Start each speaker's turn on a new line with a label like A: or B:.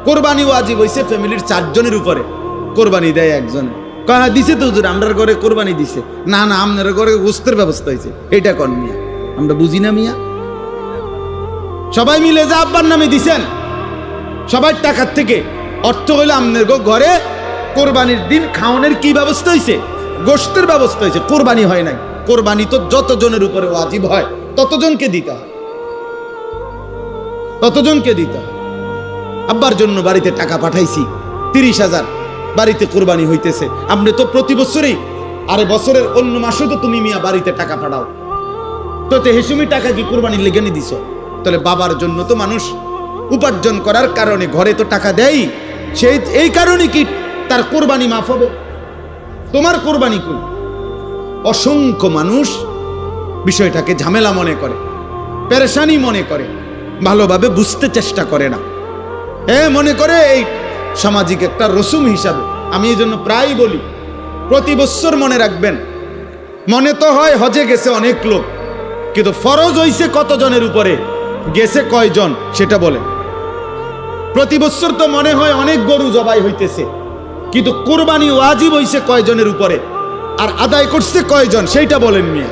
A: কোরবানি ওয়াজিব হইছে ফ্যামিলির 4 জনের উপরে, কোরবানি দেয় একজনে। কয় দিছে তো হুজুর, আমরার ঘরে কোরবানি দিছে। না না, আপনার ঘরে গোস্তের ব্যবস্থা হয়েছে, এটা কর মিয়া। আমরা বুঝি না মিয়া। সবাই মিলে যে আব্বার নামে দিছেন, সবাই টাকার থেকে অর্থ হইলে আপনার ঘরে কোরবানির দিন খাওয়ানোর কি ব্যবস্থা হয়েছে? গোস্তের ব্যবস্থা হয়েছে, কোরবানি হয় নাই। কোরবানি তো যতজনের উপরে ওয়াজিব হয় ততজনকে দিতে হয়, ততজনকে দিতে হয়। আব্বার জন্য বাড়িতে টাকা পাঠাইছি 30,000, বাড়িতে কোরবানি হইতেছে। আপনি তো প্রতি বছরই, আরে বছরের অন্য মাসে তো তুমি মিয়া বাড়িতে টাকা পাঠাও, তো হেসুমি টাকা কি কোরবানির লেগে নি দিছ? তাহলে বাবার জন্য তো মানুষ উপার্জন করার কারণে ঘরে তো টাকা দেয়, সেই এই কারণে কি তার কোরবানি মাফ হবে? তোমার কোরবানি কই? অসংখ্য মানুষ বিষয়টাকে ঝামেলা মনে করে, পেরেশানি মনে করে, ভালোভাবে বুঝতে চেষ্টা করে না। মনে করে এই সামাজিক একটা রসুম হিসাবে। আমি এই জন্য প্রায় বলি, প্রতি বছর মনে রাখবেন, মনে তো হয় হজে গেছে অনেক লোক, কিন্তু ফরজ হইছে কতজনের উপরে, গেছে কয়জন সেটা বলে। প্রতি বছর তো মনে হয় অনেক গরু জবাই হইতেছে, কিন্তু কুরবানি ওয়াজিব হইছে কয়জনের উপরে, আর আদায় করছে কয়জন সেইটা বলেন মিয়া।